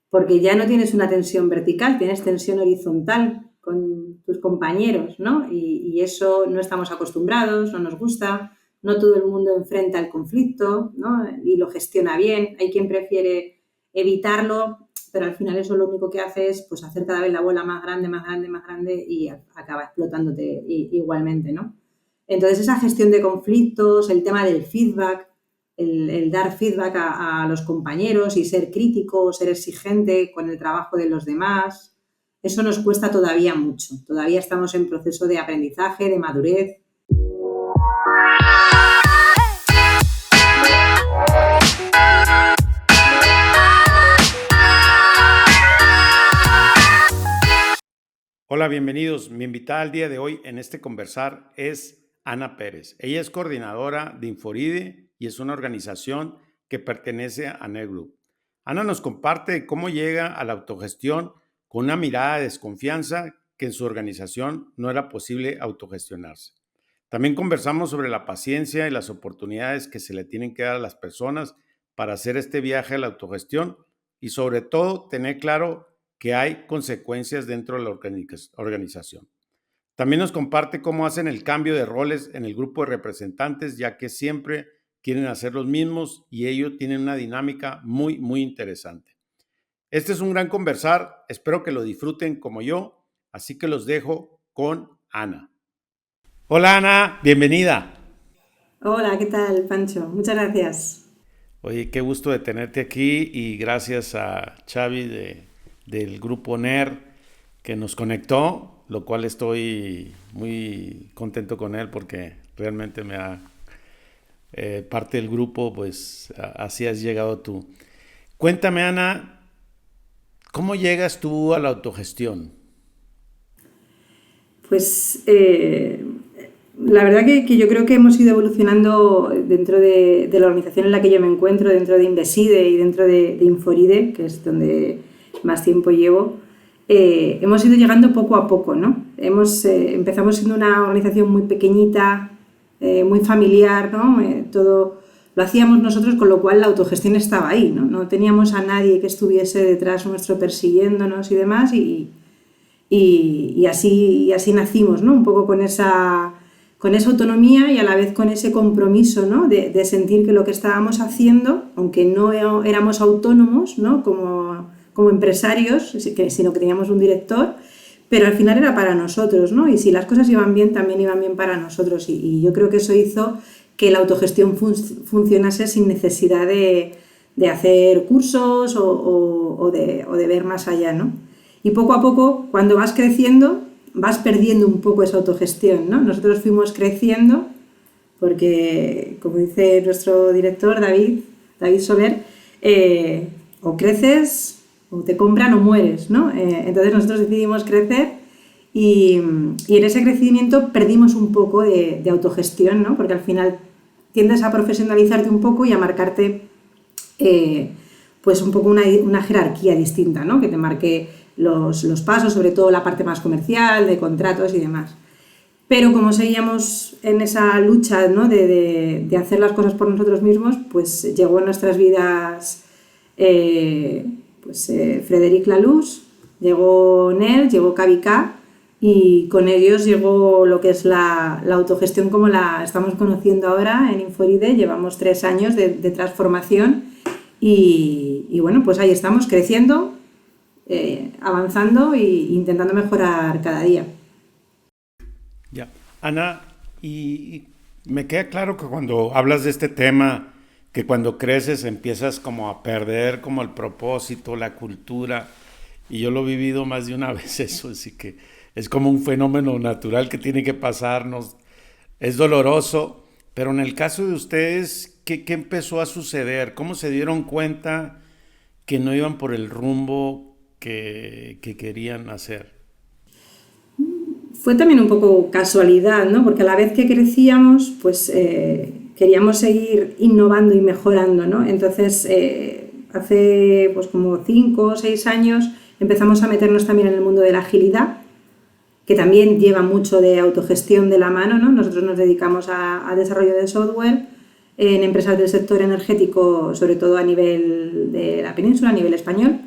porque ya no tienes una tensión vertical, tienes tensión horizontal con tus compañeros, ¿no? Y eso no estamos acostumbrados, no nos gusta, no todo el mundo enfrenta el conflicto, ¿no? Y lo gestiona bien, hay quien prefiere evitarlo, pero al final eso lo único que hace es pues, hacer cada vez la bola más grande, más grande, más grande y acaba explotándote igualmente, ¿no? Entonces esa gestión de conflictos, el tema del feedback, el dar feedback a los compañeros y ser crítico, ser exigente con el trabajo de los demás, eso nos cuesta todavía mucho. Todavía estamos en proceso de aprendizaje, de madurez. Hola, bienvenidos. Mi invitada al día de hoy en este conversar es Ana Pérez. Ella es coordinadora de Inforide y es una organización que pertenece a NER Group. Ana nos comparte cómo llega a la autogestión con una mirada de desconfianza que en su organización no era posible autogestionarse. También conversamos sobre la paciencia y las oportunidades que se le tienen que dar a las personas para hacer este viaje a la autogestión y sobre todo tener claro que hay consecuencias dentro de la organización. También nos comparte cómo hacen el cambio de roles en el grupo de representantes, ya que siempre quieren hacer los mismos y ellos tienen una dinámica muy, muy interesante. Este es un gran conversar, espero que lo disfruten como yo, así que los dejo con Ana. Hola Ana, bienvenida. Hola, ¿qué tal, Pancho? Muchas gracias. Oye, qué gusto de tenerte aquí y gracias a Xavi del grupo NER que nos conectó, lo cual estoy muy contento con él porque realmente me ha parte del grupo, pues así has llegado tú. Cuéntame, Ana, ¿cómo llegas tú a la autogestión? Pues la verdad que yo creo que hemos ido evolucionando dentro de la organización en la que yo me encuentro, dentro de Inveside y dentro de Inforide, que es donde más tiempo llevo. Hemos ido llegando poco a poco, ¿no? Empezamos siendo una organización muy pequeñita, muy familiar, ¿no? Todo lo hacíamos nosotros, con lo cual la autogestión estaba ahí, ¿no? No teníamos a nadie que estuviese detrás nuestro persiguiéndonos y demás y así nacimos, ¿no? Un poco con esa autonomía y a la vez con ese compromiso, ¿no? de sentir que lo que estábamos haciendo, aunque no éramos autónomos, ¿no? como empresarios, sino que teníamos un director, pero al final era para nosotros, ¿no? Y si las cosas iban bien, también iban bien para nosotros. Y yo creo que eso hizo que la autogestión funcionase sin necesidad de hacer cursos o de ver más allá, ¿no? Y poco a poco, cuando vas creciendo, vas perdiendo un poco esa autogestión, ¿no? Nosotros fuimos creciendo porque, como dice nuestro director, David Sober, o creces o te compran o mueres, ¿no? Entonces nosotros decidimos crecer y en ese crecimiento perdimos un poco de autogestión, ¿no? Porque al final tiendes a profesionalizarte un poco y a marcarte pues un poco una jerarquía distinta, ¿no? Que te marque los pasos, sobre todo la parte más comercial, de contratos y demás. Pero como seguíamos en esa lucha, ¿no? de hacer las cosas por nosotros mismos, pues llegó a nuestras vidas Frédéric Laloux, llegó NER, llegó KVK y con ellos llegó lo que es la autogestión como la estamos conociendo ahora en Inforide. Llevamos 3 años de transformación y bueno, pues ahí estamos creciendo, avanzando e intentando mejorar cada día. Ya. Ana, y me queda claro que cuando hablas de este tema, que cuando creces empiezas como a perder como el propósito, la cultura, y yo lo he vivido más de una vez eso, así que es como un fenómeno natural que tiene que pasarnos, es doloroso, pero en el caso de ustedes, ¿qué empezó a suceder? ¿Cómo se dieron cuenta que no iban por el rumbo que querían hacer? Fue también un poco casualidad, ¿no? Porque a la vez que crecíamos, pues queríamos seguir innovando y mejorando, ¿no? Entonces, hace pues como 5 o 6 años empezamos a meternos también en el mundo de la agilidad, que también lleva mucho de autogestión de la mano, ¿no? Nosotros nos dedicamos a desarrollo de software en empresas del sector energético, sobre todo a nivel de la península, a nivel español.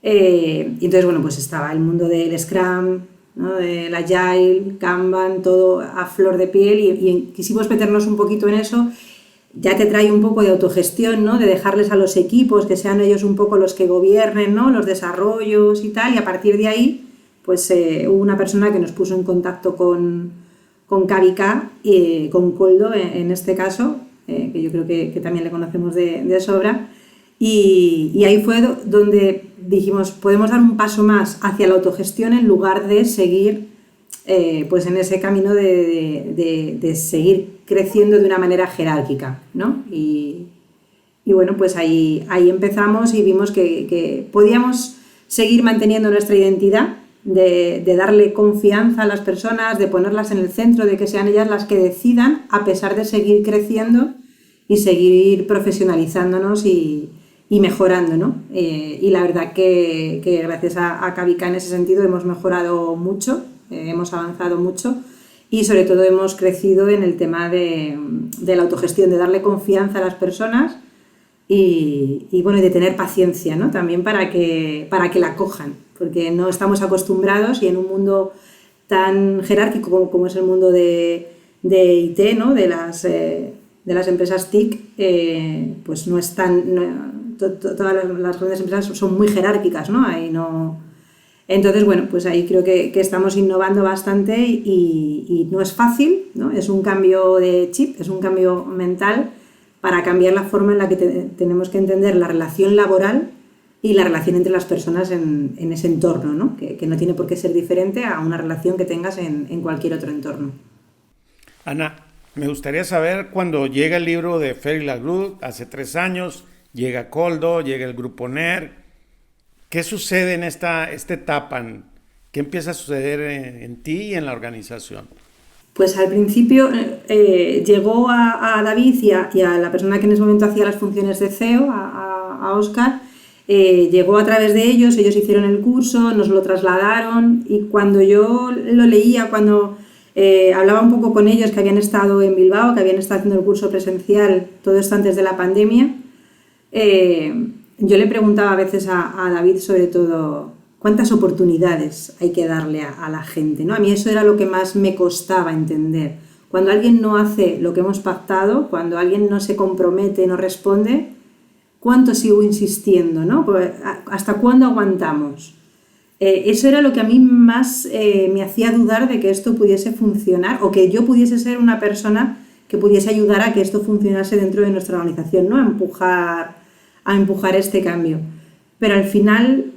Y entonces, bueno, pues estaba el mundo del Scrum, ¿no? Del Agile, Kanban, todo a flor de piel y quisimos meternos un poquito en eso. Ya te trae un poco de autogestión, ¿no? De dejarles a los equipos, que sean ellos un poco los que gobiernen, ¿no? Los desarrollos y tal, y a partir de ahí, pues hubo una persona que nos puso en contacto con KVK, con Koldo en este caso, que yo creo que también le conocemos de sobra, y ahí fue donde dijimos, podemos dar un paso más hacia la autogestión en lugar de seguir pues en ese camino de seguir creciendo de una manera jerárquica, ¿no? Y bueno, pues ahí empezamos y vimos que podíamos seguir manteniendo nuestra identidad, de darle confianza a las personas, de ponerlas en el centro, de que sean ellas las que decidan, a pesar de seguir creciendo y seguir profesionalizándonos y mejorando, ¿no? Y la verdad que gracias a KVK en ese sentido hemos mejorado mucho, hemos avanzado mucho y sobre todo hemos crecido en el tema de la autogestión, de darle confianza a las personas y bueno, de tener paciencia, ¿no? También para que la cojan, porque no estamos acostumbrados y en un mundo tan jerárquico como es el mundo de IT, ¿no? De las empresas TIC, pues no es tan... todas las grandes empresas son muy jerárquicas, ¿no? Ahí no... Entonces, bueno, pues ahí creo que estamos innovando bastante y no es fácil, ¿no? Es un cambio de chip, es un cambio mental para cambiar la forma en la que tenemos que entender la relación laboral y la relación entre las personas en ese entorno, ¿no? Que no tiene por qué ser diferente a una relación que tengas en cualquier otro entorno. Ana, me gustaría saber cuando llega el libro de Fer y Lagroup, hace 3 años, llega Koldo, llega el grupo NER. ¿Qué sucede en esta etapa? ¿Qué empieza a suceder en ti y en la organización? Pues al principio llegó a David y a la persona que en ese momento hacía las funciones de CEO, a Óscar, llegó a través de ellos hicieron el curso, nos lo trasladaron y cuando yo lo leía, cuando hablaba un poco con ellos que habían estado en Bilbao, que habían estado haciendo el curso presencial, todo esto antes de la pandemia, yo le preguntaba a veces a David sobre todo cuántas oportunidades hay que darle a la gente, ¿no? A mí eso era lo que más me costaba entender. Cuando alguien no hace lo que hemos pactado, cuando alguien no se compromete, no responde, ¿cuánto sigo insistiendo, ¿no? ¿Hasta cuándo aguantamos? Eso era lo que a mí más me hacía dudar de que esto pudiese funcionar o que yo pudiese ser una persona que pudiese ayudar a que esto funcionase dentro de nuestra organización, ¿no? A empujar este cambio. Pero al final,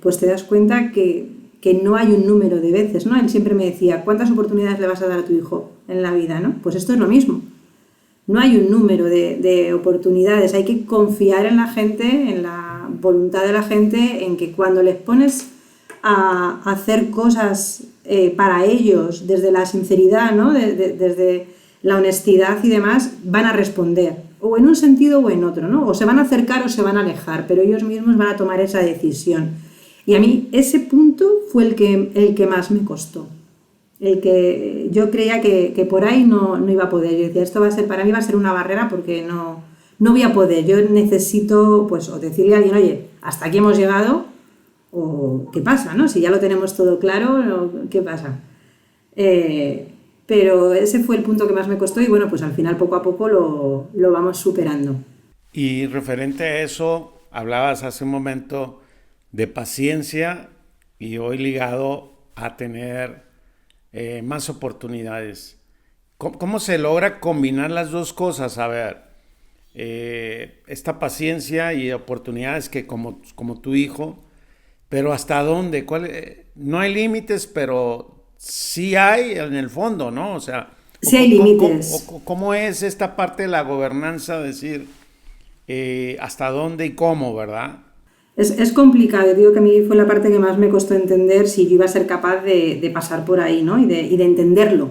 pues te das cuenta que no hay un número de veces, ¿no? Él siempre me decía, ¿cuántas oportunidades le vas a dar a tu hijo en la vida, ¿no? Pues esto es lo mismo. No hay un número de oportunidades, hay que confiar en la gente, en la voluntad de la gente, en que cuando les pones a hacer cosas para ellos, desde la sinceridad, ¿no? Desde la honestidad y demás, van a responder, o en un sentido o en otro, ¿no? O se van a acercar o se van a alejar, pero ellos mismos van a tomar esa decisión. Y a mí ese punto fue el que más me costó. El que yo creía que por ahí no iba a poder. Yo decía, esto para mí va a ser una barrera porque no voy a poder. Yo necesito, pues, o decirle a alguien, oye, hasta aquí hemos llegado, o ¿qué pasa, no? Si ya lo tenemos todo claro, ¿qué pasa? Pero ese fue el punto que más me costó y bueno, pues al final poco a poco lo vamos superando. Y referente a eso, hablabas hace un momento de paciencia y hoy ligado a tener más oportunidades. ¿Cómo se logra combinar las dos cosas? A ver, esta paciencia y oportunidades que como tu hijo, pero ¿hasta dónde? No hay límites, pero sí hay en el fondo, ¿no? O sea, sí hay límites. ¿Cómo es esta parte de la gobernanza? Decir, ¿hasta dónde y cómo, verdad? Es complicado, digo que a mí fue la parte que más me costó entender si yo iba a ser capaz de pasar por ahí, ¿no? Y de entenderlo.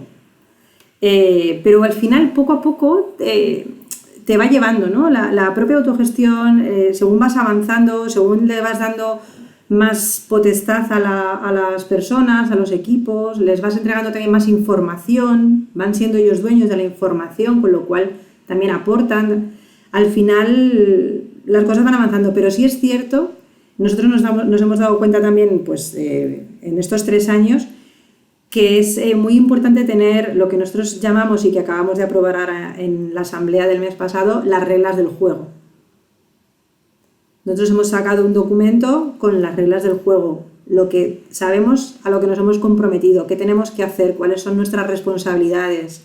Pero al final, poco a poco, te va llevando, ¿no? La propia autogestión, según vas avanzando, según le vas dando más potestad a las personas, a los equipos, les vas entregando también más información, van siendo ellos dueños de la información, con lo cual también aportan. Al final las cosas van avanzando, pero sí es cierto nosotros nos hemos dado cuenta también, pues, en estos 3 años, que es muy importante tener lo que nosotros llamamos y que acabamos de aprobar ahora en la asamblea del mes pasado, las reglas del juego. Nosotros hemos sacado un documento con las reglas del juego, lo que sabemos, a lo que nos hemos comprometido, qué tenemos que hacer, cuáles son nuestras responsabilidades,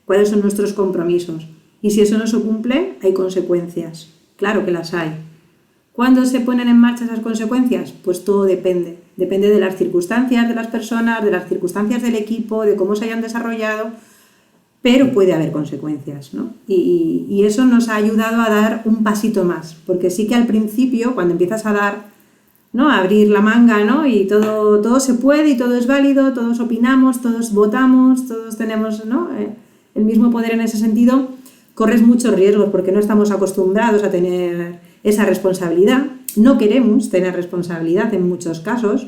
cuáles son nuestros compromisos. Y si eso no se cumple, hay consecuencias. Claro que las hay. ¿Cuándo se ponen en marcha esas consecuencias? Pues todo depende. Depende de las circunstancias de las personas, de las circunstancias del equipo, de cómo se hayan desarrollado, pero puede haber consecuencias, ¿no? Y eso nos ha ayudado a dar un pasito más, porque sí que al principio, cuando empiezas a dar, ¿no?, a abrir la manga, ¿no?, y todo se puede y todo es válido, todos opinamos, todos votamos, todos tenemos, ¿no?, el mismo poder en ese sentido, corres muchos riesgos porque no estamos acostumbrados a tener esa responsabilidad, no queremos tener responsabilidad en muchos casos,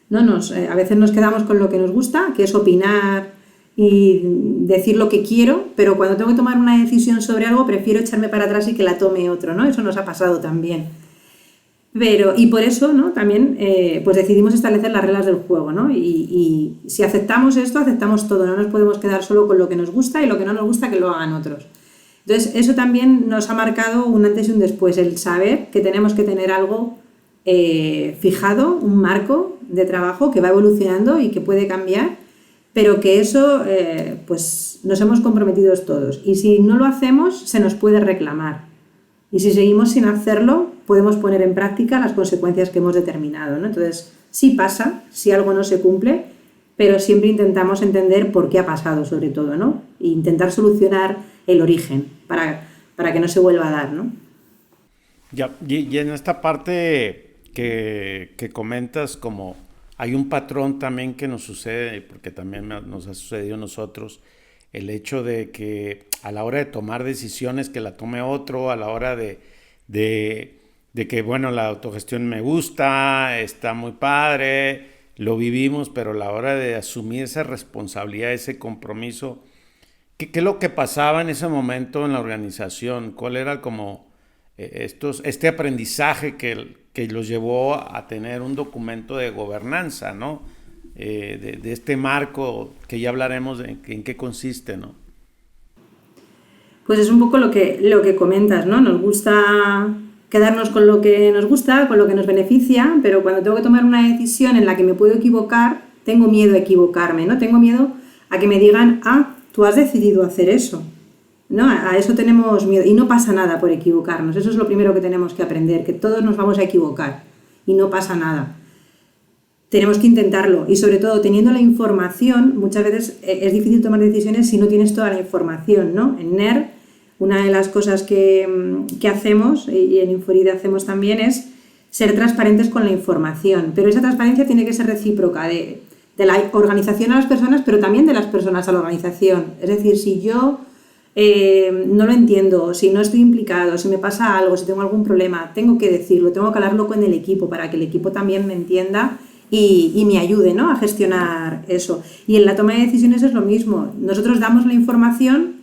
¿no? A veces nos quedamos con lo que nos gusta, que es opinar y decir lo que quiero, pero cuando tengo que tomar una decisión sobre algo prefiero echarme para atrás y que la tome otro, ¿no? Eso nos ha pasado también. Y por eso, ¿no?, también pues decidimos establecer las reglas del juego, ¿no? Y si aceptamos esto, aceptamos todo, no nos podemos quedar solo con lo que nos gusta y lo que no nos gusta que lo hagan otros. Entonces, eso también nos ha marcado un antes y un después, el saber que tenemos que tener algo fijado, un marco de trabajo que va evolucionando y que puede cambiar, pero que eso pues nos hemos comprometido todos. Y si no lo hacemos, se nos puede reclamar. Y si seguimos sin hacerlo, podemos poner en práctica las consecuencias que hemos determinado, ¿no? Entonces, sí pasa, si algo no se cumple, pero siempre intentamos entender por qué ha pasado, sobre todo, ¿no? E intentar solucionar el origen para que no se vuelva a dar, ¿no? Ya, y en esta parte que comentas, como hay un patrón también que nos sucede, porque también nos ha sucedido a nosotros, el hecho de que a la hora de tomar decisiones que la tome otro, a la hora de que, bueno, la autogestión me gusta, está muy padre, lo vivimos, pero a la hora de asumir esa responsabilidad, ese compromiso, ¿qué es lo que pasaba en ese momento en la organización? ¿Cuál era como este aprendizaje que los llevó a tener un documento de gobernanza, ¿no? De este marco que ya hablaremos en qué consiste, ¿no? Pues es un poco lo que comentas, ¿no? Nos gusta quedarnos con lo que nos gusta, con lo que nos beneficia, pero cuando tengo que tomar una decisión en la que me puedo equivocar, tengo miedo a equivocarme, ¿no? Tengo miedo a que me digan, tú has decidido hacer eso, ¿no? A eso tenemos miedo y no pasa nada por equivocarnos. Eso es lo primero que tenemos que aprender, que todos nos vamos a equivocar y no pasa nada. Tenemos que intentarlo y sobre todo teniendo la información, muchas veces es difícil tomar decisiones si no tienes toda la información, ¿no? En NER, una de las cosas que hacemos y en Inforide hacemos también es ser transparentes con la información, pero esa transparencia tiene que ser recíproca de la organización a las personas, pero también de las personas a la organización. Es decir, si yo no lo entiendo, si no estoy implicado, si me pasa algo, si tengo algún problema, tengo que decirlo, tengo que hablarlo con el equipo para que el equipo también me entienda y me ayude, ¿no?, a gestionar eso. Y en la toma de decisiones es lo mismo. Nosotros damos la información,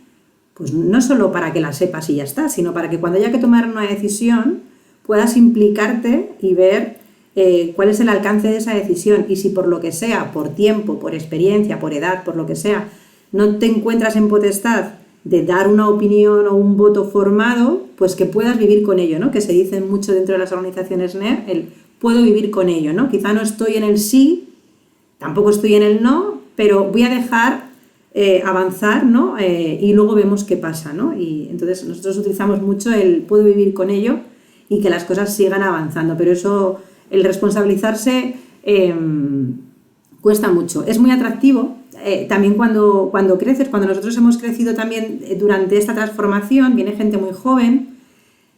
pues no solo para que la sepas y ya está, sino para que cuando haya que tomar una decisión puedas implicarte y ver cuál es el alcance de esa decisión. Y si por lo que sea, por tiempo, por experiencia, por edad, por lo que sea, no te encuentras en potestad de dar una opinión o un voto formado, pues que puedas vivir con ello, ¿no? Que se dice mucho dentro de las organizaciones NER, el puedo vivir con ello, ¿no? Quizá no estoy en el sí, tampoco estoy en el no, pero voy a dejar avanzar, ¿no? Y luego vemos qué pasa, ¿no? Y entonces nosotros utilizamos mucho el puedo vivir con ello y que las cosas sigan avanzando, pero eso, el responsabilizarse cuesta mucho. Es muy atractivo. También cuando creces, cuando nosotros hemos crecido también durante esta transformación, viene gente muy joven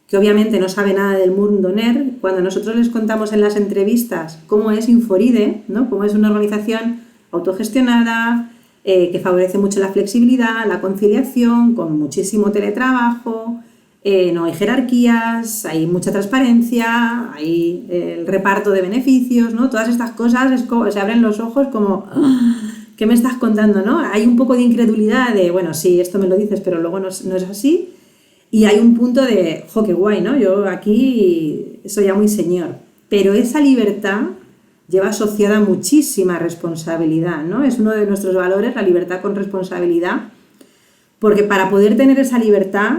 que obviamente no sabe nada del mundo NER. Cuando nosotros les contamos en las entrevistas cómo es Inforide, ¿no?, cómo es una organización autogestionada, que favorece mucho la flexibilidad, la conciliación, con muchísimo teletrabajo, no hay jerarquías, hay mucha transparencia, hay el reparto de beneficios, ¿no? Todas estas cosas se abren los ojos como... ¿Qué me estás contando, no? Hay un poco de incredulidad de, bueno, sí, esto me lo dices, pero luego no es así. Y hay un punto de, qué guay, ¿no? Yo aquí eso ya muy señor. Pero esa libertad lleva asociada muchísima responsabilidad, ¿no? Es uno de nuestros valores, la libertad con responsabilidad, porque para poder tener esa libertad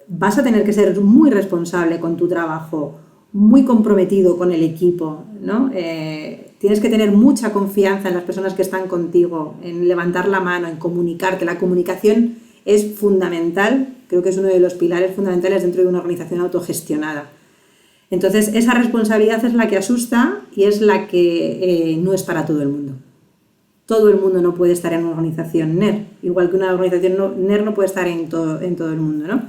vas a tener que ser muy responsable con tu trabajo, muy comprometido con el equipo, ¿no? Tienes que tener mucha confianza en las personas que están contigo, en levantar la mano, en comunicarte. La comunicación es fundamental, creo que es uno de los pilares fundamentales dentro de una organización autogestionada. Entonces, esa responsabilidad es la que asusta y es la que no es para todo el mundo. Todo el mundo no puede estar en una organización NER, igual que una organización NER no puede estar en todo el mundo, ¿no?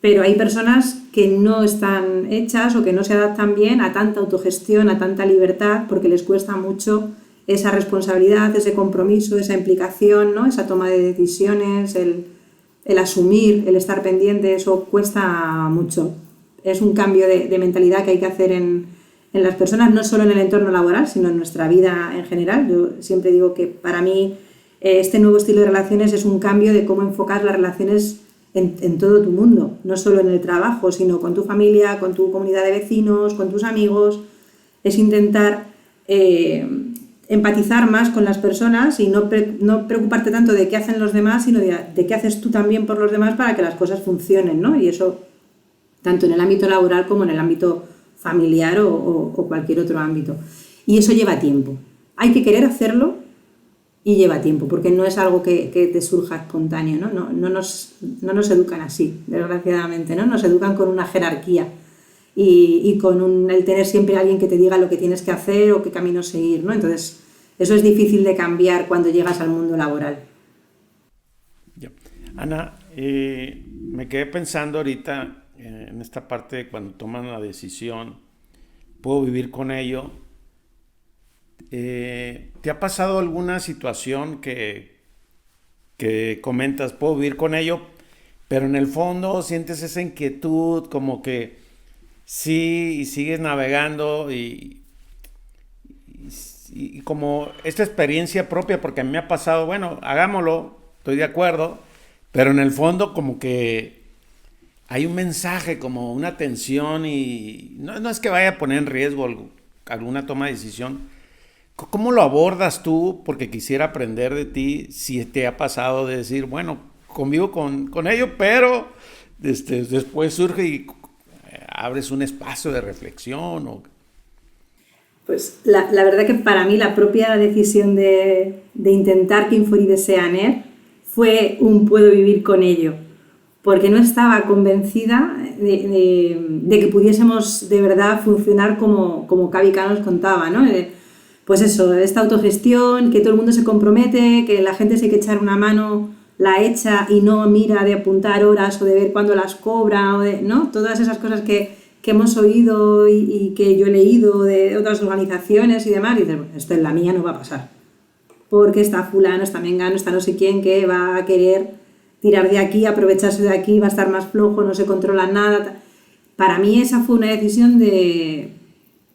Pero hay personas que no están hechas o que no se adaptan bien a tanta autogestión, a tanta libertad, porque les cuesta mucho esa responsabilidad, ese compromiso, esa implicación, ¿no? Esa toma de decisiones, el asumir, el estar pendiente, eso cuesta mucho. Es un cambio de mentalidad que hay que hacer en las personas, no solo en el entorno laboral, sino en nuestra vida en general. Yo siempre digo que para mí este nuevo estilo de relaciones es un cambio de cómo enfocar las relaciones en todo tu mundo, no solo en el trabajo, sino con tu familia, con tu comunidad de vecinos, con tus amigos. Es intentar empatizar más con las personas y no preocuparte tanto de qué hacen los demás, sino de qué haces tú también por los demás para que las cosas funcionen, ¿no? Y eso tanto en el ámbito laboral como en el ámbito familiar o cualquier otro ámbito. Y eso lleva tiempo. Hay que querer hacerlo y lleva tiempo, porque no es algo que te surja espontáneo, ¿no? No nos educan así, desgraciadamente, ¿no? Nos educan con una jerarquía y con el tener siempre a alguien que te diga lo que tienes que hacer o qué camino seguir, ¿no? Entonces, eso es difícil de cambiar cuando llegas al mundo laboral. Ya. Ana, me quedé pensando ahorita en esta parte de cuando toman la decisión, puedo vivir con ello. ¿Te ha pasado alguna situación que comentas, puedo vivir con ello, pero en el fondo sientes esa inquietud, como que sí, y sigues navegando y como esta experiencia propia, porque a mí me ha pasado, bueno, hagámoslo, estoy de acuerdo, pero en el fondo como que hay un mensaje, como una tensión y no es que vaya a poner en riesgo alguna toma de decisión. ¿Cómo lo abordas tú? Porque quisiera aprender de ti si te ha pasado de decir, bueno, convivo con ello, pero después surge y abres un espacio de reflexión. Pues la verdad que para mí la propia decisión de intentar que Inforide sea NER fue un puedo vivir con ello, porque no estaba convencida de que pudiésemos de verdad funcionar como Cavica nos contaba, ¿no? Pues eso, esta autogestión, que todo el mundo se compromete, que la gente se hay que echar una mano, la echa y no mira de apuntar horas o de ver cuándo las cobra, ¿no? Todas esas cosas que hemos oído y que yo he leído de otras organizaciones y demás, y dices, bueno, esto en la mía no va a pasar, porque está fulano, está mengano, está no sé quién que va a querer tirar de aquí, aprovecharse de aquí, va a estar más flojo, no se controla nada. Para mí esa fue una decisión de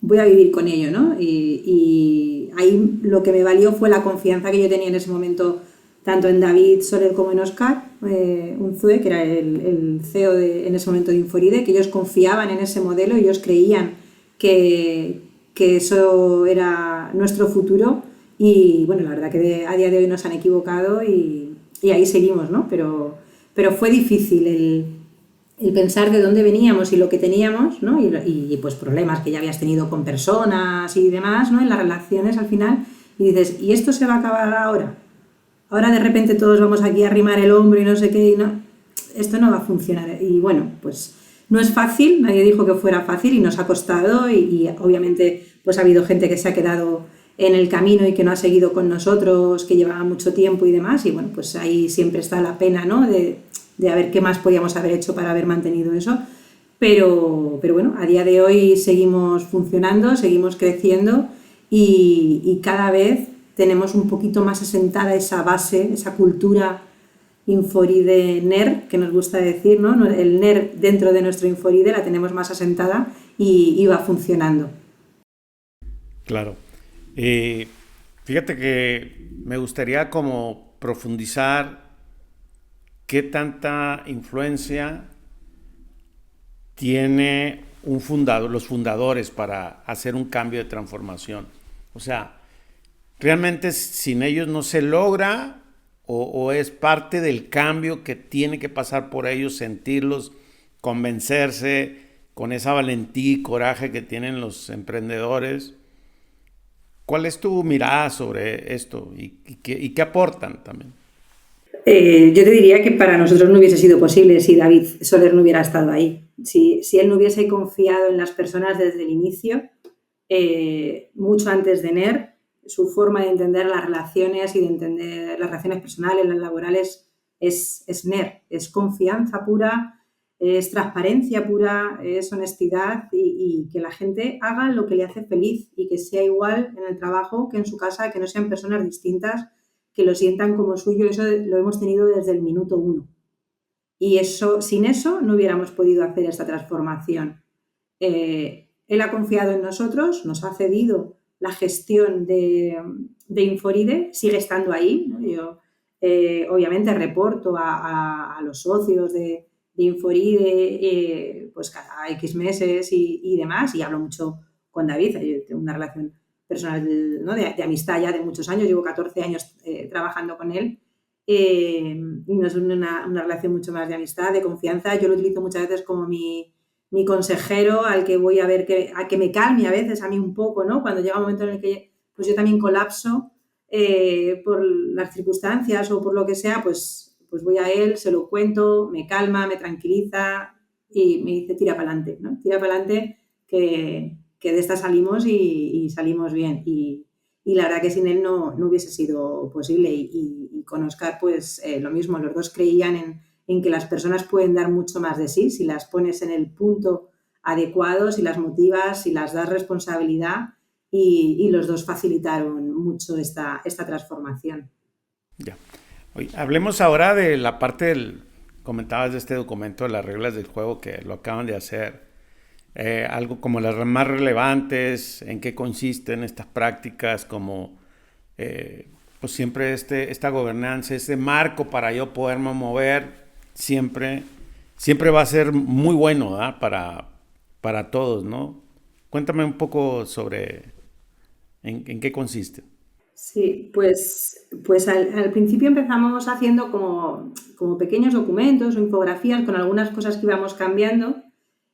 voy a vivir con ello, ¿no? Y ahí lo que me valió fue la confianza que yo tenía en ese momento, tanto en David Soler como en Óscar Unzue, que era el CEO en ese momento de Inforide, que ellos confiaban en ese modelo, ellos creían que eso era nuestro futuro y bueno, la verdad que a día de hoy nos han equivocado y ahí seguimos, ¿no? Pero fue difícil el pensar de dónde veníamos y lo que teníamos, ¿no? Y pues problemas que ya habías tenido con personas y demás, ¿no? En las relaciones al final, y dices, ¿y esto se va a acabar ahora? Ahora de repente todos vamos aquí a arrimar el hombro y no sé qué, y no, esto no va a funcionar. Y bueno, pues no es fácil, nadie dijo que fuera fácil y nos ha costado y obviamente pues ha habido gente que se ha quedado en el camino y que no ha seguido con nosotros, que llevaba mucho tiempo y demás, y bueno, pues ahí siempre está la pena, ¿no? De a ver qué más podíamos haber hecho para haber mantenido eso. Pero bueno, a día de hoy seguimos funcionando, seguimos creciendo y cada vez tenemos un poquito más asentada esa base, esa cultura Inforide NER, que nos gusta decir, ¿no? El NER dentro de nuestro Inforide la tenemos más asentada y va funcionando. Claro. Fíjate que me gustaría como profundizar qué tanta influencia tiene los fundadores para hacer un cambio de transformación? O sea, ¿realmente sin ellos no se logra o es parte del cambio que tiene que pasar por ellos, sentirlos, convencerse con esa valentía y coraje que tienen los emprendedores? ¿Cuál es tu mirada sobre esto y qué aportan también? Yo te diría que para nosotros no hubiese sido posible si David Soler no hubiera estado ahí. Si él no hubiese confiado en las personas desde el inicio, mucho antes de NER, su forma de entender las relaciones y de entender las relaciones personales, las laborales, es NER, es confianza pura, es transparencia pura, es honestidad y que la gente haga lo que le hace feliz y que sea igual en el trabajo que en su casa, que no sean personas distintas, que lo sientan como suyo. Eso lo hemos tenido desde el minuto 1. Y sin eso no hubiéramos podido hacer esta transformación. Él ha confiado en nosotros, nos ha cedido la gestión de Inforide, sigue estando ahí, ¿no? Yo obviamente reporto a los socios de Inforide pues cada X meses y demás, y hablo mucho con David. Yo tengo una relación personal, ¿no? de amistad ya de muchos años, llevo 14 años trabajando con él. Y no es una relación mucho más de amistad, de confianza. Yo lo utilizo muchas veces como mi consejero al que voy a ver a que me calme a veces a mí un poco, ¿no? Cuando llega un momento en el que pues yo también colapso por las circunstancias o por lo que sea, pues voy a él, se lo cuento, me calma, me tranquiliza y me dice tira para adelante, ¿no? Tira para adelante que de esta salimos y salimos bien. Y la verdad que sin él no hubiese sido posible. Y con Óscar pues lo mismo, los dos creían en que las personas pueden dar mucho más de sí si las pones en el punto adecuado, si las motivas, si las das responsabilidad, y los dos facilitaron mucho esta transformación. Ya. Oye, hablemos ahora de la parte comentabas de este documento de las reglas del juego que lo acaban de hacer. Algo como las más relevantes, en qué consisten estas prácticas, como pues siempre esta gobernanza, este marco para yo poderme mover, siempre va a ser muy bueno, ¿verdad? Para todos, ¿no? Cuéntame un poco sobre en qué consiste. Sí, pues al principio empezamos haciendo como pequeños documentos o infografías con algunas cosas que íbamos cambiando,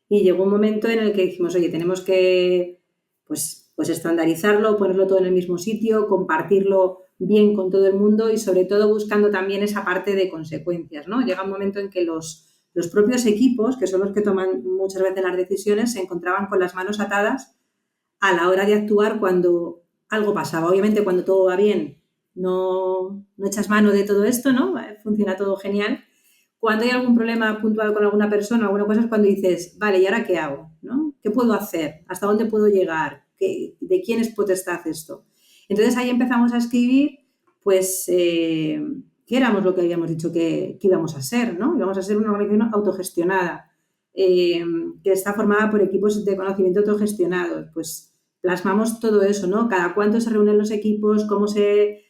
y llegó un momento en el que dijimos, oye, tenemos que pues estandarizarlo, ponerlo todo en el mismo sitio, compartirlo bien con todo el mundo y sobre todo buscando también esa parte de consecuencias, ¿no? Llega un momento en que los propios equipos, que son los que toman muchas veces las decisiones, se encontraban con las manos atadas a la hora de actuar cuando algo pasaba. Obviamente cuando todo va bien no echas mano de todo esto, ¿no? Funciona todo genial. Cuando hay algún problema puntual con alguna persona, alguna cosa, es cuando dices, vale, ¿y ahora qué hago? ¿No? ¿Qué puedo hacer? ¿Hasta dónde puedo llegar? ¿De quién es potestad esto? Entonces ahí empezamos a escribir, pues, qué éramos lo que habíamos dicho que íbamos a ser, ¿no? Íbamos a ser una organización autogestionada, que está formada por equipos de conocimiento autogestionados. Pues plasmamos todo eso, ¿no? Cada cuánto se reúnen los equipos, cómo se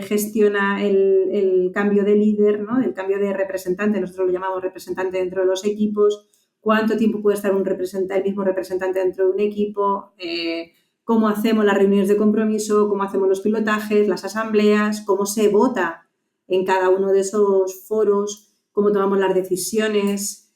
gestiona el cambio de líder, ¿no? El cambio de representante, nosotros lo llamamos representante dentro de los equipos, cuánto tiempo puede estar el mismo representante dentro de un equipo, cómo hacemos las reuniones de compromiso, cómo hacemos los pilotajes, las asambleas, cómo se vota en cada uno de esos foros, cómo tomamos las decisiones,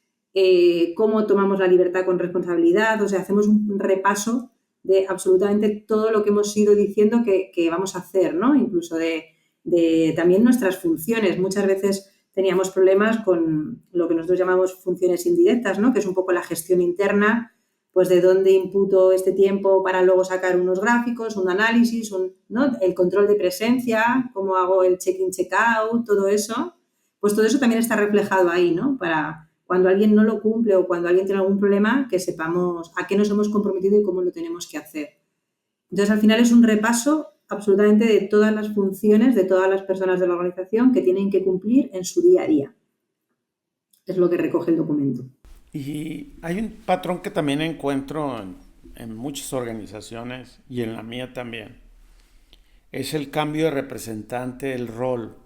cómo tomamos la libertad con responsabilidad. O sea, hacemos un repaso de absolutamente todo lo que hemos ido diciendo que vamos a hacer, ¿no? Incluso de también nuestras funciones. Muchas veces teníamos problemas con lo que nosotros llamamos funciones indirectas, ¿no? Que es un poco la gestión interna, pues de dónde imputo este tiempo para luego sacar unos gráficos, un análisis, ¿no? El control de presencia, cómo hago el check-in, check-out, todo eso. Pues todo eso también está reflejado ahí, ¿no? Para cuando alguien no lo cumple o cuando alguien tiene algún problema, que sepamos a qué nos hemos comprometido y cómo lo tenemos que hacer. Entonces, al final es un repaso absolutamente de todas las funciones de todas las personas de la organización que tienen que cumplir en su día a día. Es lo que recoge el documento. Y hay un patrón que también encuentro en muchas organizaciones y en la mía también. Es el cambio de representante, el rol.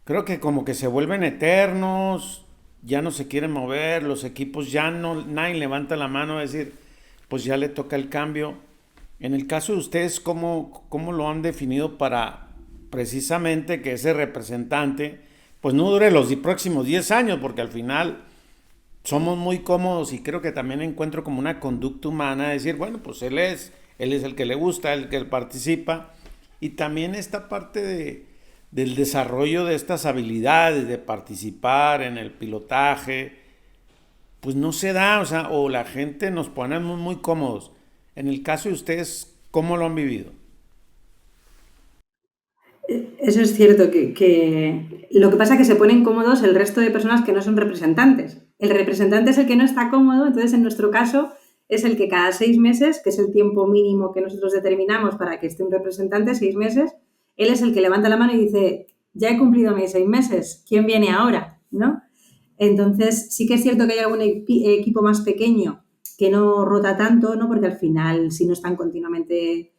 Creo que como que se vuelven eternos, ya no se quieren mover, los equipos ya no, nadie levanta la mano a decir, pues ya le toca el cambio. En el caso de ustedes, ¿cómo lo han definido para precisamente que ese representante pues no dure los próximos 10 años? Porque al final somos muy cómodos y creo que también encuentro como una conducta humana de decir, bueno, pues él es el que le gusta, el que participa. Y también esta parte del desarrollo de estas habilidades, de participar en el pilotaje, pues no se da, o sea, o la gente nos ponemos muy cómodos. En el caso de ustedes, ¿cómo lo han vivido? Eso es cierto, que lo que pasa es que se ponen cómodos el resto de personas que no son representantes. El representante es el que no está cómodo, entonces en nuestro caso es el que cada 6 meses, que es el tiempo mínimo que nosotros determinamos para que esté un representante, 6 meses, él es el que levanta la mano y dice, ya he cumplido mis 6 meses, ¿quién viene ahora? ¿No? Entonces sí que es cierto que hay algún equipo más pequeño que no rota tanto, ¿no? Porque al final si no están continuamente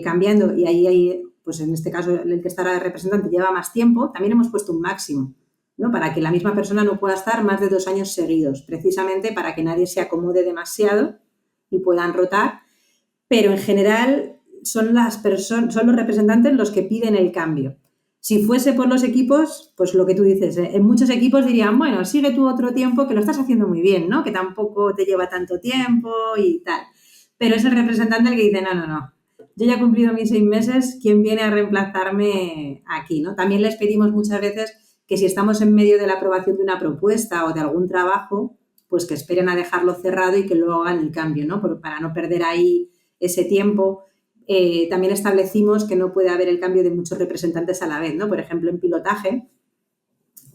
cambiando y ahí hay, pues en este caso el que estará de representante lleva más tiempo, también hemos puesto un máximo, ¿no? Para que la misma persona no pueda estar más de 2 años seguidos, precisamente para que nadie se acomode demasiado y puedan rotar, pero en general son son los representantes los que piden el cambio. Si fuese por los equipos, pues lo que tú dices, en muchos equipos dirían, bueno, sigue tú otro tiempo que lo estás haciendo muy bien, ¿no? Que tampoco te lleva tanto tiempo y tal. Pero es el representante el que dice, no, no, no, yo ya he cumplido mis 6 meses, ¿quién viene a reemplazarme aquí, no? También les pedimos muchas veces que si estamos en medio de la aprobación de una propuesta o de algún trabajo, pues que esperen a dejarlo cerrado y que luego hagan el cambio, ¿no? Para no perder ahí ese tiempo. También establecimos que no puede haber el cambio de muchos representantes a la vez, ¿no? Por ejemplo, en pilotaje,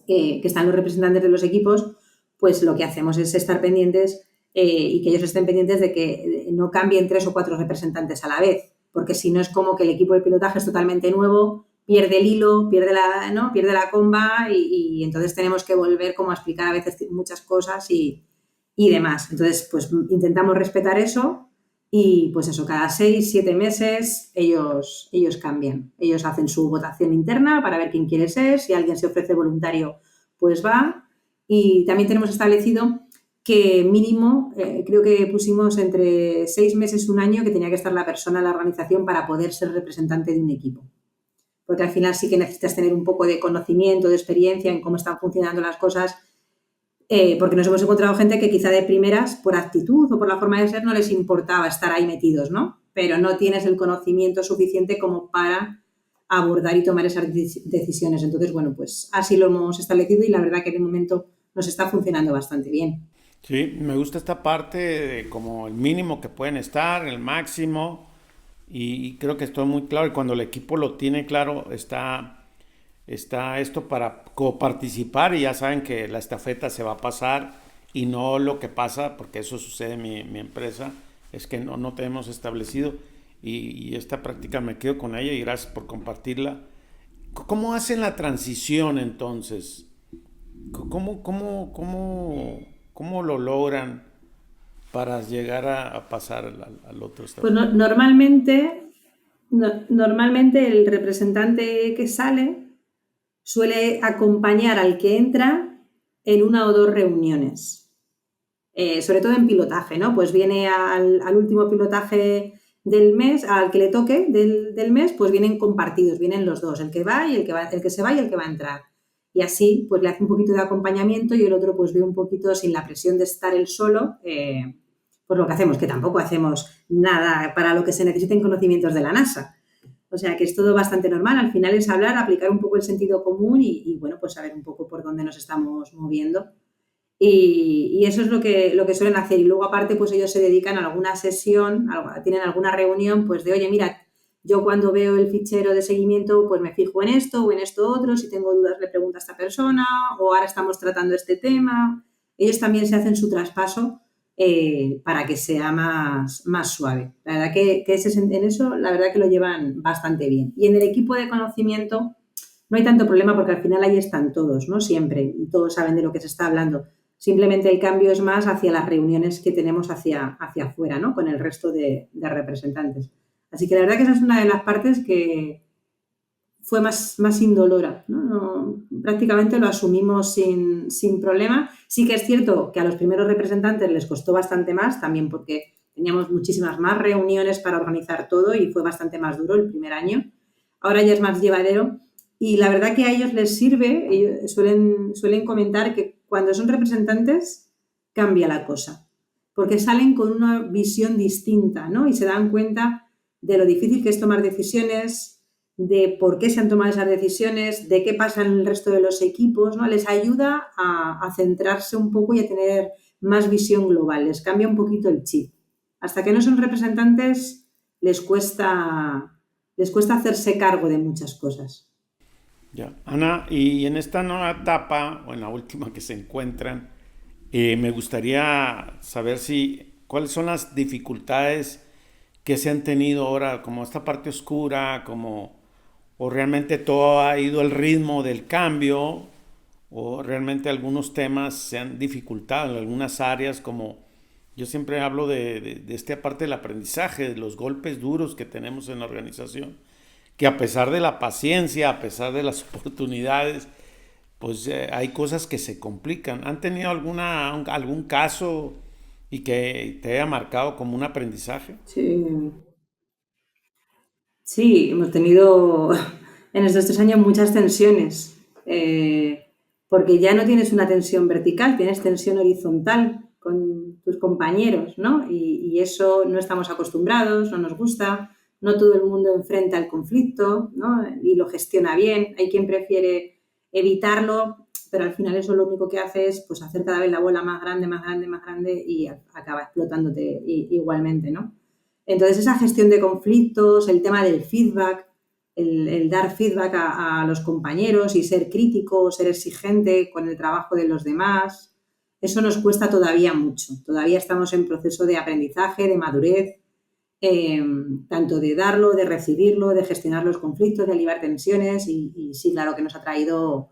que están los representantes de los equipos, pues lo que hacemos es estar pendientes y que ellos estén pendientes de que no cambien 3 o 4 representantes a la vez, porque si no es como que el equipo de pilotaje es totalmente nuevo, pierde el hilo, pierde la comba y entonces tenemos que volver como a explicar a veces muchas cosas y demás. Entonces, pues intentamos respetar eso y pues eso, cada 6, 7 meses ellos cambian. Ellos hacen su votación interna para ver quién quiere ser, si alguien se ofrece voluntario, pues va. Y también tenemos establecido que mínimo, creo que pusimos entre 6 meses y un año que tenía que estar la persona en la organización para poder ser representante de un equipo. Porque al final sí que necesitas tener un poco de conocimiento, de experiencia en cómo están funcionando las cosas, porque nos hemos encontrado gente que quizá de primeras, por actitud o por la forma de ser, no les importaba estar ahí metidos, ¿no? Pero no tienes el conocimiento suficiente como para abordar y tomar esas decisiones. Entonces, bueno, pues así lo hemos establecido y la verdad que de momento nos está funcionando bastante bien. Sí, me gusta esta parte de como el mínimo que pueden estar, el máximo, y creo que estoy muy claro. Y cuando el equipo lo tiene claro, está esto para coparticipar y ya saben que la estafeta se va a pasar y no lo que pasa, porque eso sucede en mi empresa, es que no tenemos establecido y esta práctica me quedo con ella y gracias por compartirla. ¿Cómo hacen la transición entonces? ¿Cómo lo logran para llegar a pasar al otro Pues estafeta? normalmente el representante que sale suele acompañar al que entra en 1 o 2 reuniones, sobre todo en pilotaje, ¿no? Pues viene al último pilotaje del mes, al que le toque del mes, pues vienen compartidos, vienen los dos, el que va y el que se va y el que va a entrar. Y así, pues le hace un poquito de acompañamiento y el otro pues ve un poquito sin la presión de estar él solo, pues lo que hacemos, que tampoco hacemos nada para lo que se necesiten conocimientos de la NASA. O sea, que es todo bastante normal. Al final es hablar, aplicar un poco el sentido común bueno, pues saber un poco por dónde nos estamos moviendo. Y eso es lo que suelen hacer. Y luego, aparte, pues ellos se dedican a alguna sesión, tienen alguna reunión, pues de, oye, mira, yo cuando veo el fichero de seguimiento, pues me fijo en esto o en esto otro. Si tengo dudas, le pregunto a esta persona o ahora estamos tratando este tema. Ellos también se hacen su traspaso para que sea más suave. La verdad que en eso, la verdad que lo llevan bastante bien. Y en el equipo de conocimiento no hay tanto problema porque al final ahí están todos, ¿no? Siempre, y todos saben de lo que se está hablando. Simplemente el cambio es más hacia las reuniones que tenemos hacia afuera, ¿no? Con el resto de representantes. Así que la verdad que esa es una de las partes que fue más indolora, ¿no? Prácticamente lo asumimos sin problema. Sí que es cierto que a los primeros representantes les costó bastante más, también porque teníamos muchísimas más reuniones para organizar todo y fue bastante más duro el primer año. Ahora ya es más llevadero y la verdad que a ellos les sirve, ellos suelen comentar que cuando son representantes cambia la cosa, porque salen con una visión distinta, ¿no? Y se dan cuenta de lo difícil que es tomar decisiones, de por qué se han tomado esas decisiones, de qué pasa en el resto de los equipos, ¿no? Les ayuda a centrarse un poco y a tener más visión global, les cambia un poquito el chip. Hasta que no son representantes les cuesta hacerse cargo de muchas cosas. Ya. Ana, y en esta nueva etapa, o en la última que se encuentran, me gustaría saber cuáles son las dificultades que se han tenido ahora, como esta parte oscura, o realmente todo ha ido al ritmo del cambio, o realmente algunos temas se han dificultado en algunas áreas, como yo siempre hablo de esta parte del aprendizaje, de los golpes duros que tenemos en la organización, que a pesar de la paciencia, a pesar de las oportunidades, pues hay cosas que se complican. ¿Han tenido algún caso y que te haya marcado como un aprendizaje? Sí, sí, hemos tenido en estos 3 años muchas tensiones, porque ya no tienes una tensión vertical, tienes tensión horizontal con tus compañeros, ¿no? Y eso no estamos acostumbrados, no nos gusta, no todo el mundo enfrenta el conflicto, ¿no? Y lo gestiona bien, hay quien prefiere evitarlo, pero al final eso lo único que hace es pues, hacer cada vez la bola más grande, más grande, más grande y acaba explotándote igualmente, ¿no? Entonces, esa gestión de conflictos, el tema del feedback, el dar feedback a los compañeros y ser crítico, ser exigente con el trabajo de los demás, eso nos cuesta todavía mucho. Todavía estamos en proceso de aprendizaje, de madurez, tanto de darlo, de recibirlo, de gestionar los conflictos, de aliviar tensiones y sí, claro que nos ha traído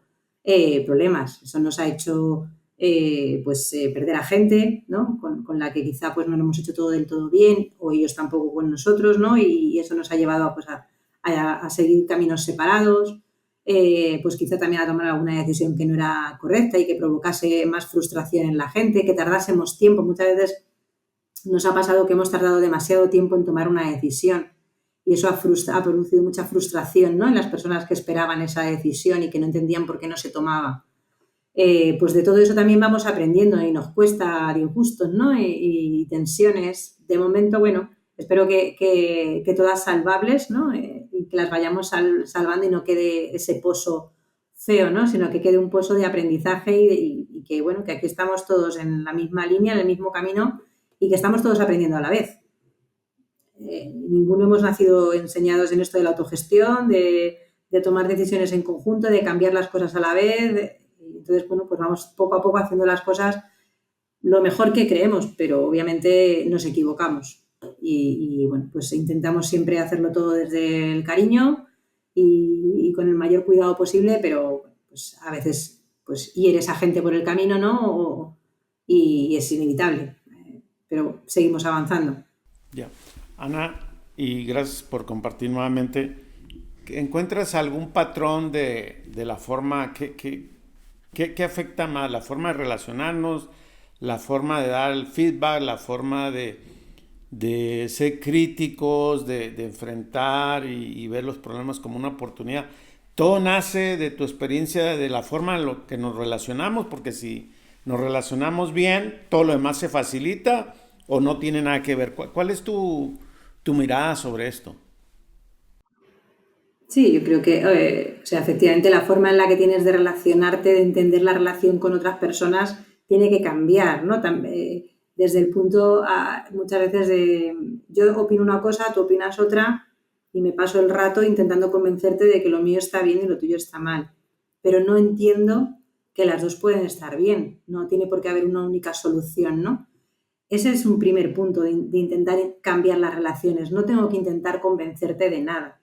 problemas. Eso nos ha hecho perder a gente, ¿no? Con la que quizá pues, no lo hemos hecho todo del todo bien o ellos tampoco con nosotros, ¿no? Y eso nos ha llevado pues, a seguir caminos separados, pues quizá también a tomar alguna decisión que no era correcta y que provocase más frustración en la gente, que tardásemos tiempo. Muchas veces nos ha pasado que hemos tardado demasiado tiempo en tomar una decisión y eso ha producido mucha frustración, ¿no? En las personas que esperaban esa decisión y que no entendían por qué no se tomaba. Pues de todo eso también vamos aprendiendo y nos cuesta disgustos, ¿no? Y tensiones. De momento, bueno, espero que todas salvables, ¿no? Y que las vayamos salvando y no quede ese pozo feo, ¿no? Sino que quede un pozo de aprendizaje y que, bueno, que aquí estamos todos en la misma línea, en el mismo camino y que estamos todos aprendiendo a la vez. Ninguno hemos nacido enseñados en esto de la autogestión, de tomar decisiones en conjunto, de cambiar las cosas a la vez. Entonces, bueno, pues vamos poco a poco haciendo las cosas lo mejor que creemos, pero obviamente nos equivocamos. Bueno, pues intentamos siempre hacerlo todo desde el cariño y con el mayor cuidado posible, pero pues a veces pues hieres a gente por el camino, ¿no? Y es inevitable, pero seguimos avanzando. Ya. Ana, y gracias por compartir nuevamente. ¿Encuentras algún patrón de la forma que afecta más? ¿La forma de relacionarnos? ¿La forma de dar el feedback? ¿La forma de ser críticos? ¿De enfrentar y ver los problemas como una oportunidad? Todo nace de tu experiencia, de la forma en la que nos relacionamos, porque si nos relacionamos bien, todo lo demás se facilita o no tiene nada que ver. ¿Cuál es tu mirada sobre esto? Sí, yo creo que, o sea, efectivamente la forma en la que tienes de relacionarte, de entender la relación con otras personas, tiene que cambiar, ¿no? Desde el punto, muchas veces de yo opino una cosa, tú opinas otra y me paso el rato intentando convencerte de que lo mío está bien y lo tuyo está mal. Pero no entiendo que las dos pueden estar bien, no tiene por qué haber una única solución, ¿no? Ese es un primer punto de intentar cambiar las relaciones. No tengo que intentar convencerte de nada.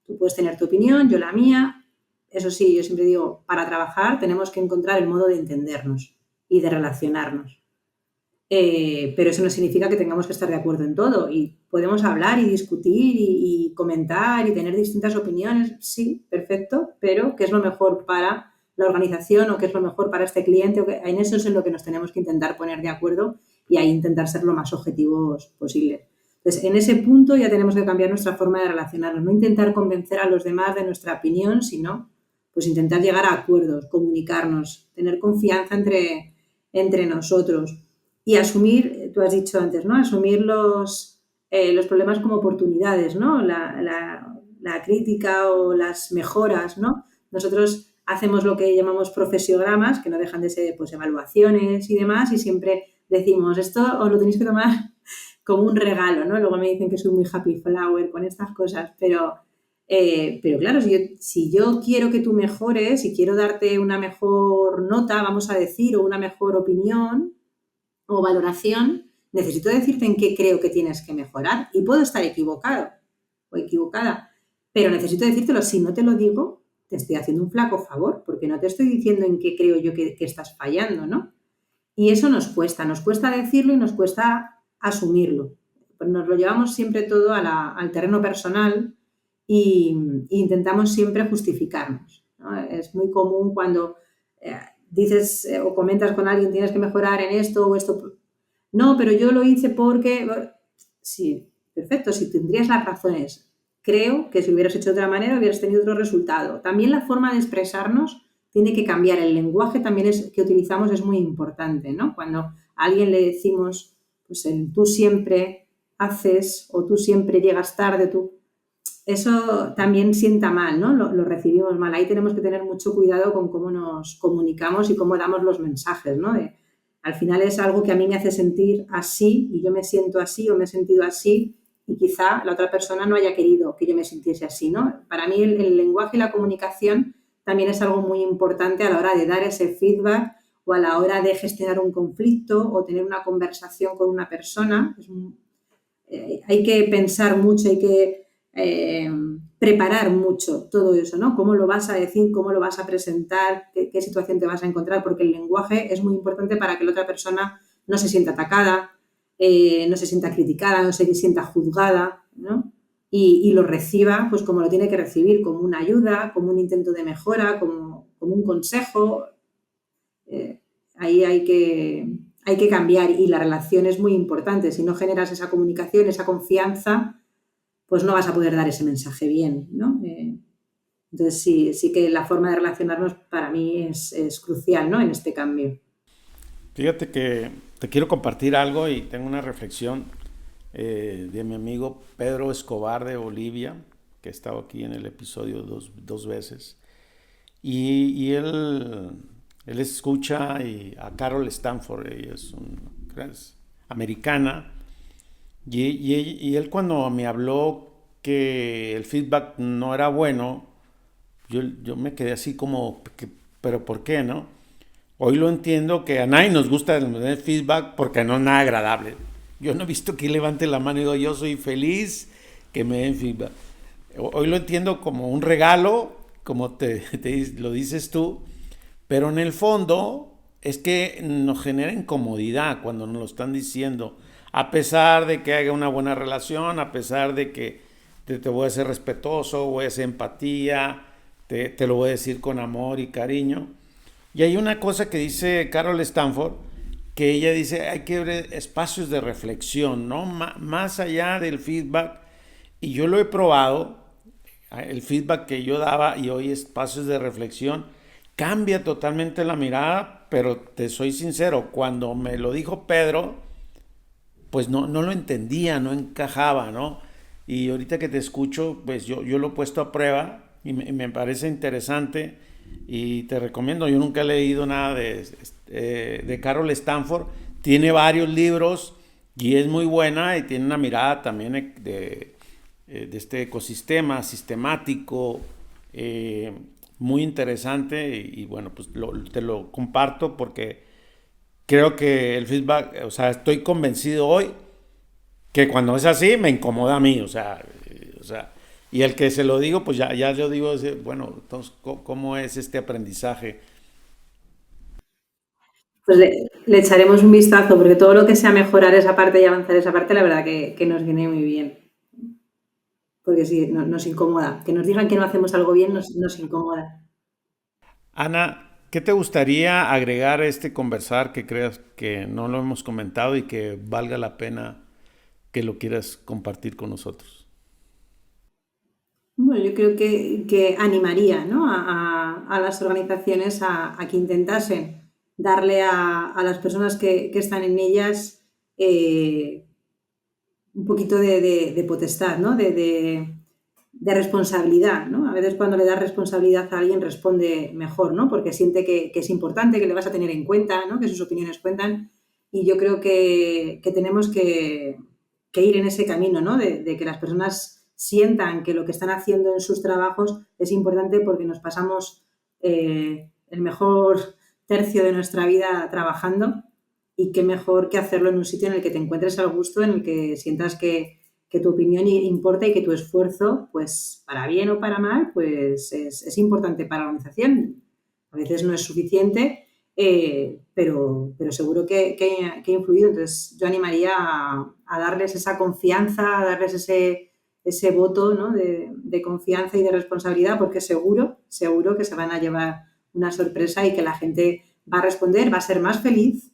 Tú puedes tener tu opinión, yo la mía. Eso sí, yo siempre digo, para trabajar tenemos que encontrar el modo de entendernos y de relacionarnos. pero eso no significa que tengamos que estar de acuerdo en todo y podemos hablar y discutir y comentar y tener distintas opiniones, sí, perfecto, pero ¿qué es lo mejor para la organización o qué es lo mejor para este cliente? En eso es en lo que nos tenemos que intentar poner de acuerdo y ahí intentar ser lo más objetivos posible. Entonces, en ese punto ya tenemos que cambiar nuestra forma de relacionarnos, no intentar convencer a los demás de nuestra opinión, sino pues intentar llegar a acuerdos, comunicarnos, tener confianza entre nosotros y asumir, tú has dicho antes, ¿no? Asumir los problemas como oportunidades, ¿no? La crítica o las mejoras, ¿no? Nosotros hacemos lo que llamamos profesiogramas, que no dejan de ser pues, evaluaciones y demás, y siempre decimos, esto os lo tenéis que tomar como un regalo, ¿no? Luego me dicen que soy muy happy flower con estas cosas, pero claro, si yo quiero que tú mejores y quiero darte una mejor nota, vamos a decir, o una mejor opinión o valoración, necesito decirte en qué creo que tienes que mejorar. Y puedo estar equivocado o equivocada, pero necesito decírtelo. Si no te lo digo, te estoy haciendo un flaco favor, porque no te estoy diciendo en qué creo yo que estás fallando, ¿no? Y eso nos cuesta decirlo y nos cuesta asumirlo. Pues nos lo llevamos siempre todo al terreno personal e intentamos siempre justificarnos, ¿no? Es muy común cuando dices o comentas con alguien tienes que mejorar en esto o esto. No, pero yo lo hice porque... Sí, perfecto, si tendrías las razones. Creo que si hubieras hecho de otra manera hubieras tenido otro resultado. También la forma de expresarnos tiene que cambiar. El lenguaje también que utilizamos es muy importante, ¿no? Cuando a alguien le decimos, pues el tú siempre haces o tú siempre llegas tarde, eso también sienta mal, ¿no? Lo recibimos mal. Ahí tenemos que tener mucho cuidado con cómo nos comunicamos y cómo damos los mensajes, ¿no? Al final es algo que a mí me hace sentir así y yo me siento así o me he sentido así y quizá la otra persona no haya querido que yo me sintiese así, ¿no? Para mí el lenguaje y la comunicación también es algo muy importante a la hora de dar ese feedback o a la hora de gestionar un conflicto o tener una conversación con una persona. Hay que pensar mucho, hay que preparar mucho todo eso, ¿no? Cómo lo vas a decir, cómo lo vas a presentar, qué situación te vas a encontrar, porque el lenguaje es muy importante para que la otra persona no se sienta atacada, no se sienta criticada, no se sienta juzgada, ¿no? Y lo reciba pues como lo tiene que recibir, como una ayuda, como un intento de mejora, como un consejo. Ahí hay que cambiar y la relación es muy importante. Si no generas esa comunicación, esa confianza, pues no vas a poder dar ese mensaje bien, ¿no? Entonces sí que la forma de relacionarnos para mí es crucial, ¿no? En este cambio. Fíjate que te quiero compartir algo y tengo una reflexión de mi amigo Pedro Escobar de Bolivia, que ha estado aquí en el episodio dos veces. Y él escucha a Carol Stanford, ella es americana, y él cuando me habló que el feedback no era bueno, yo me quedé así como, pero ¿por qué, no? Hoy lo entiendo que a nadie nos gusta el feedback porque no es nada agradable. Yo no he visto que levante la mano y digo, yo soy feliz que me den feedback. Hoy lo entiendo como un regalo, como lo dices tú, pero en el fondo es que nos genera incomodidad cuando nos lo están diciendo. A pesar de que haya una buena relación, a pesar de que te voy a ser respetuoso, voy a hacer empatía, te lo voy a decir con amor y cariño. Y hay una cosa que dice Carol Stanford, que ella dice hay que ver espacios de reflexión, ¿no? Más allá del feedback. Y yo lo he probado, el feedback que yo daba y hoy espacios de reflexión, cambia totalmente la mirada, pero te soy sincero, cuando me lo dijo Pedro, pues no lo entendía, no encajaba, ¿no? Y ahorita que te escucho, pues yo lo he puesto a prueba y me parece interesante y te recomiendo. Yo nunca he leído nada de Carol Stanford, tiene varios libros y es muy buena y tiene una mirada también de este ecosistema sistemático, muy interesante y bueno, pues te lo comparto porque creo que el feedback, o sea, estoy convencido hoy que cuando es así me incomoda a mí, o sea, y el que se lo digo, pues ya lo digo, bueno, entonces, ¿cómo es este aprendizaje? Pues le echaremos un vistazo, porque todo lo que sea mejorar esa parte y avanzar esa parte, la verdad que nos viene muy bien. Porque sí, nos incomoda. Que nos digan que no hacemos algo bien nos incomoda. Ana, ¿qué te gustaría agregar a este conversar que creas que no lo hemos comentado y que valga la pena que lo quieras compartir con nosotros? Bueno, yo creo que animaría, ¿no? a las organizaciones a que intentasen darle a las personas que están en ellas eh, un poquito de potestad, ¿no? De responsabilidad, ¿no? A veces cuando le das responsabilidad a alguien responde mejor, ¿no? Porque siente que es importante, que le vas a tener en cuenta, ¿no? Que sus opiniones cuentan. Y yo creo que tenemos que ir en ese camino, ¿no? De que las personas sientan que lo que están haciendo en sus trabajos es importante porque nos pasamos el mejor tercio de nuestra vida trabajando y qué mejor que hacerlo en un sitio en el que te encuentres al gusto, en el que sientas que tu opinión importa y que tu esfuerzo, pues para bien o para mal, pues es importante para la organización. A veces no es suficiente, pero seguro que ha influido. Entonces yo animaría a darles esa confianza, a darles ese voto, ¿no? de confianza y de responsabilidad, porque seguro que se van a llevar una sorpresa y que la gente va a responder, va a ser más feliz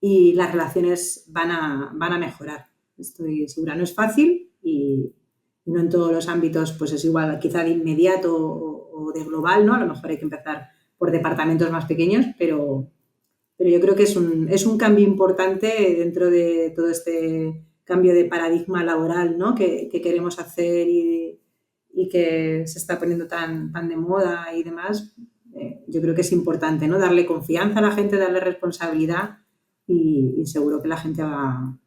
y las relaciones van a mejorar. Estoy segura. No es fácil y no en todos los ámbitos pues es igual, quizá de inmediato o de global, ¿no? A lo mejor hay que empezar por departamentos más pequeños, pero yo creo que es un cambio importante dentro de todo este cambio de paradigma laboral, ¿no? que queremos hacer y que se está poniendo tan de moda y demás. Yo creo que es importante, ¿no? Darle confianza a la gente, darle responsabilidad y seguro que la gente va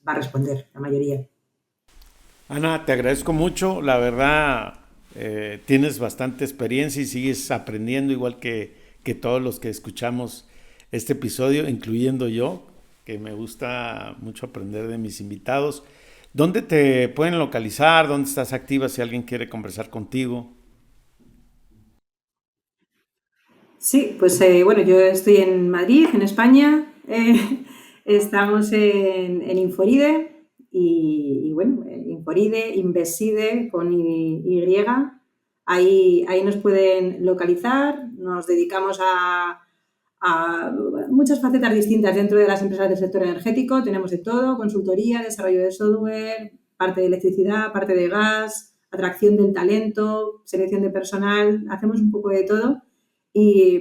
a responder, la mayoría. Ana, te agradezco mucho. La verdad, tienes bastante experiencia y sigues aprendiendo igual que todos los que escuchamos este episodio, incluyendo yo, que me gusta mucho aprender de mis invitados. ¿Dónde te pueden localizar? ¿Dónde estás activa si alguien quiere conversar contigo? Sí, pues bueno, yo estoy en Madrid, en España. Estamos en Inforide y bueno, Inforide, Inveside con Y. Ahí nos pueden localizar. Nos dedicamos a muchas facetas distintas dentro de las empresas del sector energético. Tenemos de todo: consultoría, desarrollo de software, parte de electricidad, parte de gas, atracción del talento, selección de personal. Hacemos un poco de todo.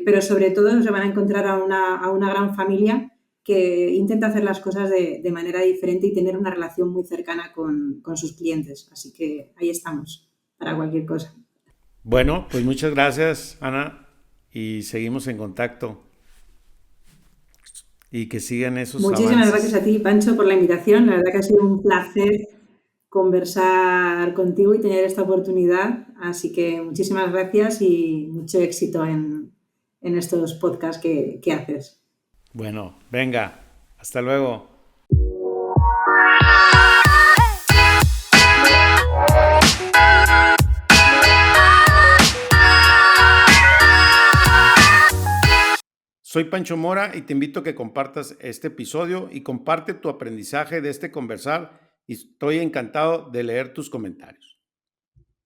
Pero sobre todo se van a encontrar a una gran familia que intenta hacer las cosas de manera diferente y tener una relación muy cercana con sus clientes. Así que ahí estamos para cualquier cosa. Bueno, pues muchas gracias, Ana, y seguimos en contacto y que sigan esos Muchísimas gracias avances. a ti, Pancho, por la invitación. La verdad que ha sido un placer conversar contigo y tener esta oportunidad. Así que muchísimas gracias y mucho éxito en estos podcasts que haces. Bueno, venga, hasta luego. Soy Pancho Mora y te invito a que compartas este episodio y comparte tu aprendizaje de este conversar y estoy encantado de leer tus comentarios.